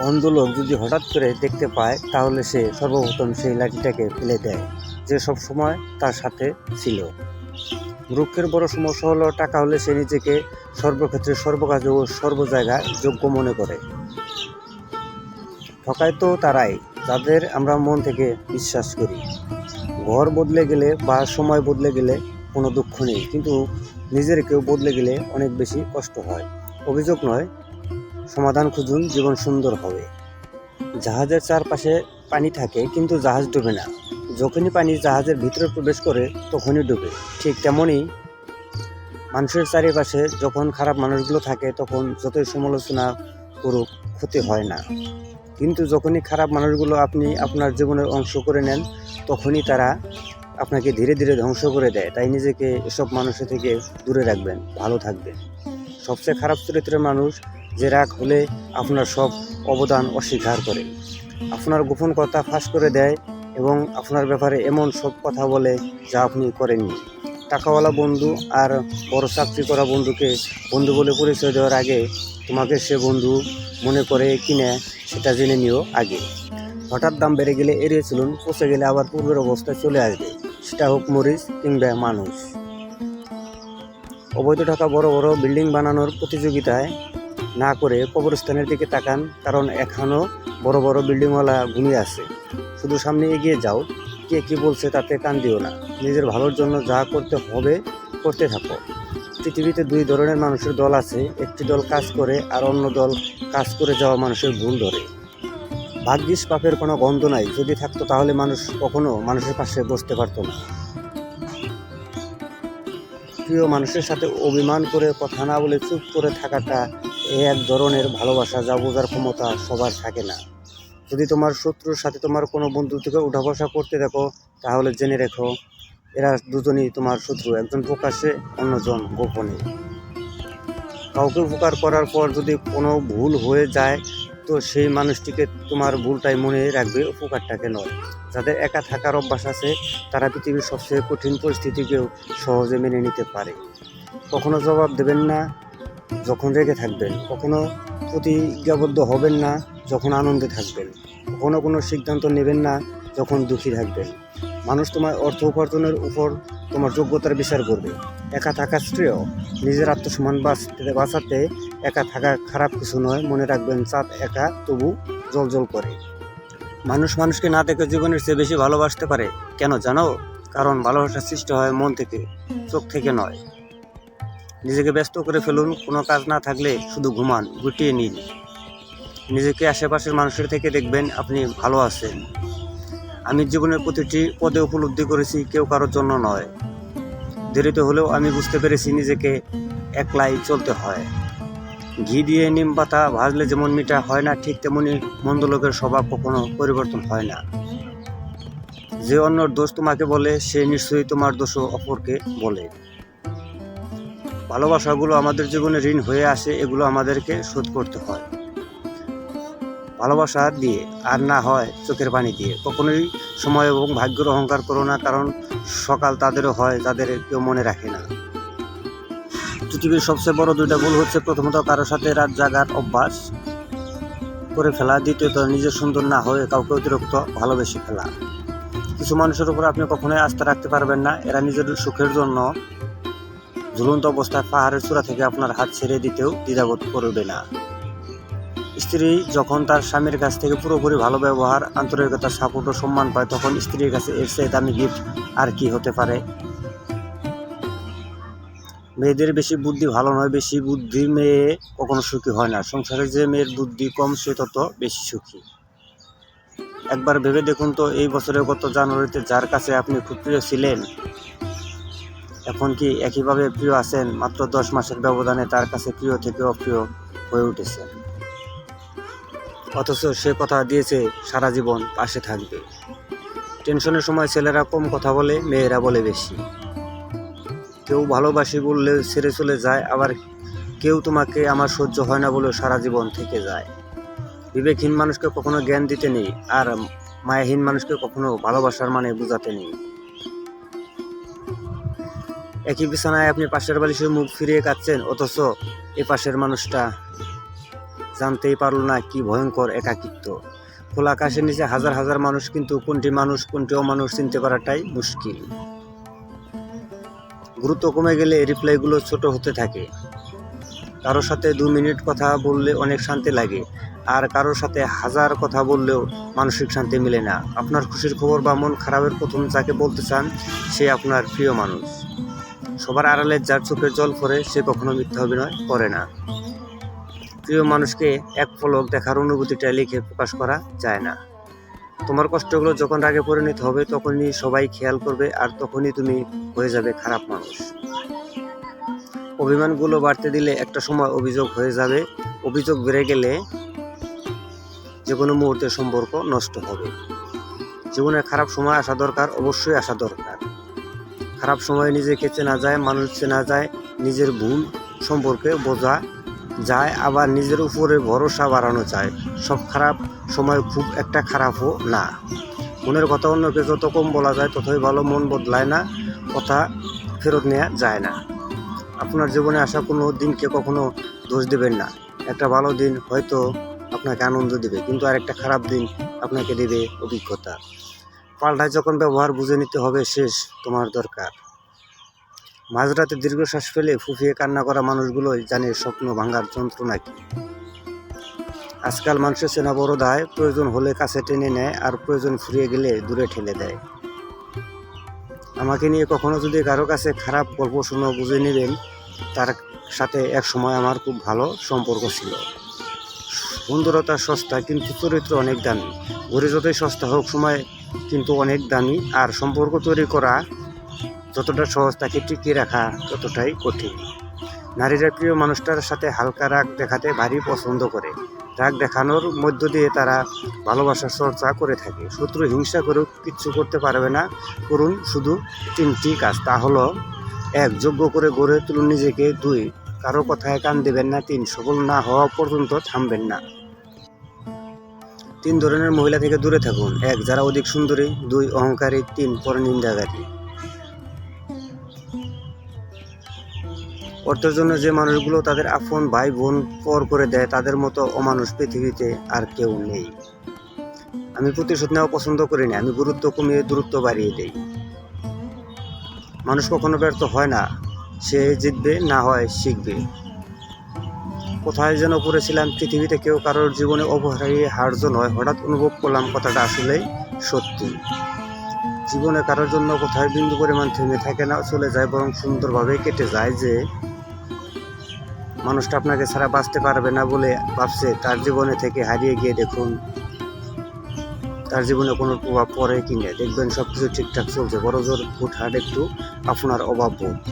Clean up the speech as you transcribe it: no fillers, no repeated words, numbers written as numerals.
অন্ধ লোক যদি হঠাৎ করে দেখতে পায় তাহলে সে সর্বপ্রথম সেই লাঠিটাকে ফেলে দেয়, যে সব সময় তার সাথে ছিল। মূর্খের বড় সমস্যা হলো টাকা হলে সে নিজেকে সর্বক্ষেত্রে সর্বকাজে ও সর্ব জায়গায় যোগ্য মনে করে। ঠকায় তো তারাই যাদের আমরা মন থেকে বিশ্বাস করি। ঘর বদলে গেলে বা সময় বদলে গেলে কোনো দুঃখ নেই, কিন্তু নিজের কেউ বদলে গেলে অনেক বেশি কষ্ট হয়। অভিযোগ নয়, সমাধান খুঁজুন, জীবন সুন্দর হবে। জাহাজের চারপাশে পানি থাকে কিন্তু জাহাজ ডুবে না। যখনই পানি জাহাজের ভিতরে প্রবেশ করে তখনই ডুবে। ঠিক তেমনই মানুষের চারিপাশে যখন খারাপ মানুষগুলো থাকে তখন যতই সমালোচনা করুক ক্ষতি হয় না, কিন্তু যখনই খারাপ মানুষগুলো আপনি আপনার জীবনের অংশ করে নেন তখনই তারা আপনাকে ধীরে ধীরে ধ্বংস করে দেয়। তাই নিজেকে এসব মানুষের থেকে দূরে রাখবেন, ভালো থাকবেন। সবচেয়ে খারাপ চরিত্রের মানুষ যে রাগ হলে আপনার সব অবদান অস্বীকার করে, আপনার গোপন কথা ফাঁস করে দেয় এবং আপনার ব্যাপারে এমন সব কথা বলে যা আপনি করেননি। টাকাওয়ালা বন্ধু আর বড় চাকরি করা বন্ধুকে বন্ধু বলে পরিচয় দেওয়ার আগে তোমাকে সে বন্ধু মনে করে কিনা সেটা জেনে নিও আগে। হঠাৎ দাম বেড়ে গেলে এড়িয়ে চলুন, পচে গেলে আবার পূর্বের অবস্থায় চলে আসবে, সেটা হোক মরিচ কিংবা মানুষ। অবৈধ টাকা বড় বড় বিল্ডিং বানানোর প্রতিযোগিতায় না করে কবরস্থানের দিকে তাকান, কারণ এখনও বড় বড় বিল্ডিংওয়ালা ঘুমিয়ে আছে। শুধু সামনে এগিয়ে যাও, কে কী বলছে তাতে কান দিও না। নিজের ভালোর জন্য যা করতে হবে করতে থাকো। পৃথিবীতে দুই ধরনের মানুষের দল আছে, একটি দল কাজ করে আর অন্য দল কাজ করে যাওয়া মানুষের ভুল ধরে। ভাগ্যিস পাপের কোনো গন্ধ নাই, যদি থাকতো তাহলে মানুষ কখনো মানুষের পাশে বসতে পারতো না। প্রিয় মানুষের সাথে অভিমান করে কথা না বলে চুপ করে থাকাটা এক ধরনের ভালোবাসা, যা বোঝার ক্ষমতা সবার থাকে না। যদি তোমার শত্রুর সাথে তোমার কোনো বন্ধুত্বকে উঠা বসা করতে দেখো তাহলে জেনে রেখো এরা দুজনই তোমার শত্রু, একজন প্রকাশ্যে অন্যজন গোপনে। কাউকে উপকার করার পর যদি কোনো ভুল হয়ে যায় তো সেই মানুষটিকে তোমার ভুলটাই মনে রাখবে, উপকারটাকে নয়। যাদের একা থাকার অভ্যাস আছে তারা পৃথিবীর সবচেয়ে কঠিন পরিস্থিতিকেও সহজে মেনে নিতে পারে। কখনো জবাব দেবেন না যখন রেগে থাকবেন, কখনো প্রতিজ্ঞাবদ্ধ হবেন না যখন আনন্দে থাকবেন, কখনো কোনো সিদ্ধান্ত নেবেন না যখন দুঃখী থাকবেন। মানুষ তোমার অর্থ উপার্জনের উপর তোমার যোগ্যতার বিচার করবে। একা থাকা শ্রেয়, নিজের আত্মসম্মান বাঁচাতে একা থাকা খারাপ কিছু নয়। মনে রাখবেন, চাঁদ একা তবু জ্বলজ্বল করে। মানুষ মানুষকে না দেখে জীবনের চেয়ে বেশি ভালোবাসতে পারে। কেন জানো? কারণ ভালোবাসার সৃষ্টি হয় মন থেকে, চোখ থেকে নয়। নিজেকে ব্যস্ত করে ফেলুন, কোনো কাজ না থাকলে শুধু ঘুমান, গুটিয়ে নিন। নিজেকে আশেপাশের মানুষের থেকে দেখবেন আপনি ভালো আছেন। আমি জীবনের প্রতিটি পদে উপলব্ধি করেছি কেউ কারোর জন্য নয়। দেরিতে হলেও আমি বুঝতে পেরেছি নিজেকে একলাই চলতে হয়। ঘি দিয়ে নিম পাতা ভাজলে যেমন মিঠা হয় না, ঠিক তেমনি মন্দ লোকের স্বভাব কখনো পরিবর্তন হয় না। যে অন্যর দোষ তোমাকে বলে সে নিশ্চয়ই তোমার দোষও অপরকে বলে। ভালোবাসাগুলো আমাদের জীবনে ঋণ হয়ে আসে, এগুলো আমাদেরকে শোধ করতে হয় ভালোবাসা দিয়ে, আর না হয় চোখের পানি দিয়ে। কখনোই সময় এবং ভাগ্যের অহংকার করো না, কারণ সকাল তাদেরও হয় যাদের কেউ মনে রাখে না। পৃথিবীর সবচেয়ে বড় দুইটা ভুল হচ্ছে, প্রথমত কারোর সাথে রাত জাগার অভ্যাস করে ফেলা, দ্বিতীয়ত নিজের সুন্দর না হয়ে কাউকে অতিরিক্ত ভালোবেসে ফেলা। কিছু মানুষের উপর আপনি কখনোই আস্থা রাখতে পারবেন না, এরা নিজের সুখের জন্য ঝুলন্ত অবস্থায় পাহাড়ের চূড়া থেকে আপনার হাত ছেড়ে দিতেও দ্বিধাবোধ করবে না। স্ত্রী যখন তার স্বামীর কাছ থেকে পুরোপুরি ভালো ব্যবহার, আন্তরিকতা, সাপোর্ট ও সম্মান পায়, তখন স্ত্রীর কাছে এর চেয়ে দামি গিফট আর কি হতে পারে? মেয়েদের বেশি বুদ্ধি ভালো নয়, বেশি বুদ্ধি মেয়ে কখনো সুখী হয় না। সংসারে যে মেয়ের বুদ্ধি কম সে তত বেশি সুখী। একবার ভেবে দেখুন তো, এই বছরের গত জানুয়ারিতে যার কাছে আপনি খুব প্রিয় ছিলেন, এখন কি একইভাবে প্রিয় আছেন? মাত্র 10 মাসের ব্যবধানে তার কাছে প্রিয় থেকে অপ্রিয় হয়ে উঠেছেন, অথচ সে কথা দিয়েছে সারা জীবন পাশে থাকবে। টেনশনের সময় ছেলেরা কম কথা বলে, মেয়েরা বলে বেশি। কেউ ভালোবাসি বললে ছেড়ে চলে যায়, আবার কেউ তোমাকে আমার সহ্য হয় না বলেও সারা জীবন থেকে যায়। বিবেকহীন মানুষকে কখনো জ্ঞান দিতে নেই, আর মায়াহীন মানুষকে কখনো ভালোবাসার মানে বোঝাতে নেই। একই বিছানায় আপনি পাশের বালিশে মুখ ফিরিয়ে কাঁদছেন, অথচ এ পাশের মানুষটা জানতেই পারল না কি ভয়ঙ্কর একাকিত্ব। খোলা আকাশের নিচে হাজার হাজার মানুষ, কিন্তু কোনটি মানুষ কোনটি অমানুষ চিনতে পারাটাই মুশকিল। গুরুত্ব কমে গেলে রিপ্লাইগুলো ছোট হতে থাকে। কারোর সাথে 2 মিনিট কথা বললে অনেক শান্তি লাগে, আর কারোর সাথে 1000 কথা বললেও মানসিক শান্তি মেলে না। আপনার খুশির খবর বা মন খারাপের প্রথম যাকে বলতে চান, সে আপনার প্রিয় মানুষ। সবার আড়ালে যার চোখের জল পড়ে, সে কখনো মিথ্যা অভিনয় করে না। প্রিয় মানুষকে এক পলক দেখার অনুভূতিটা লিখে প্রকাশ করা যায় না। তোমার কষ্টগুলো যখন রাগে পরিণত হবে, তখনই সবাই খেয়াল করবে, আর তখনই তুমি হয়ে যাবে খারাপ মানুষ। অভিমানগুলো বাড়তে দিলে একটা সময় অভিযোগ হয়ে যাবে। অভিযোগ বেড়ে গেলে যে কোনো মুহূর্তে সম্পর্ক নষ্ট হবে। জীবনে খারাপ সময় আসা দরকার, অবশ্যই আসা দরকার। খারাপ সময়ে নিজেকে চেনা যায়, মানুষ চেনা যায়, নিজের ভুল সম্পর্কে বোঝা যায়, আবার নিজের উপরে ভরসা বাড়ানো যায়। সব খারাপ সময় খুব একটা খারাপও না। মনের কথা অন্যকে যত কম বলা যায়, ততই ভালো। মন বদলায় না, কথা ফেরত নেওয়া যায় না। আপনার জীবনে আসা কোনো দিনকে কখনো দোষ দেবেন না। একটা ভালো দিন হয়তো আপনাকে আনন্দ দেবে, কিন্তু আরেকটা খারাপ দিন আপনাকে দেবে অভিজ্ঞতা। পাল্টায় যখন ব্যবহার বুঝে নিতে হবে, শেষ তোমার দরকার। মাঝরাতে দীর্ঘশ্বাস ফেলে ফুফিয়ে কান্না করা মানুষগুলোই জানে স্বপ্ন ভাঙার যন্ত্রণা কি। আজকাল মানুষের চেনা বড় দায়, প্রয়োজন হলে কাছে টেনে নেয়, আর প্রয়োজন ফুরিয়ে গেলে দূরে ঠেলে দেয়। আমাকে নিয়ে কখনো যদি কারো কাছে খারাপ গল্প শুনো, বুঝে নেবেন তার সাথে এক সময় আমার খুব ভালো সম্পর্ক ছিল। সুন্দরতা সস্তা, কিন্তু চরিত্র অনেক দামি। ঘড়ি যতই সস্তা হোক, সময় কিন্তু অনেক দামি। আর সম্পর্ক তৈরি করা যতটা সহজ, তাকে টিকিয়ে রাখা ততটাই কঠিন। নারীরা প্রিয় মানুষটার সাথে হালকা রাগ দেখাতে ভারী পছন্দ করে। রাগ দেখানোর মধ্য দিয়ে তারা ভালোবাসার চর্চা করে থাকে। শত্রু হিংসা করেও কিচ্ছু করতে পারবে না। করুন শুধু 3টি কাজ, তা হলো: 1. যোগ্য করে গড়ে তুলুন নিজেকে। 2. কারো কথায় কান দেবেন না। 3. সফল না হওয়া পর্যন্ত থামবেন না। 3 ধরনের মহিলা থেকে দূরে থাকুন: 1. যারা অধিক সুন্দরী, 2. অহংকারী, 3. পরনিন্দাকারী। অর্থের জন্য যে মানুষগুলো তাদের আপন ভাই বোন পর করে দেয়, তাদের মতো অমানুষ পৃথিবীতে আর কেউ নেই। আমি প্রতিশোধ নেওয়া পছন্দ করি না, আমি গুরুত্ব কমিয়ে দূরত্ব বাড়িয়ে দেই। মানুষ কখনো ব্যর্থ হয় না, সে জিতবে, না হয় শিখবে। কোথায় যেন পড়েছিলাম, পৃথিবীতে কেউ কারোর জীবনে অপরিহার্য হার্য নয়। হঠাৎ অনুভব করলাম কথাটা আসলেই সত্যি। জীবনে কারোর জন্য কোথায় বিন্দু পরিমাণ থেমে থাকে না, চলে যায়, বরং সুন্দরভাবে কেটে যায়। যে মানুষটা আপনাকে ছাড়া বাঁচতে পারবে না বলে ভাবছে, তার জীবনে থেকে হারিয়ে গিয়ে দেখুন তার জীবনে কোনো প্রভাব পড়ে কিনা। দেখবেন সবকিছু ঠিকঠাক চলছে, বড় জোর হুটহাট একটু আপনার অভাব বোধ।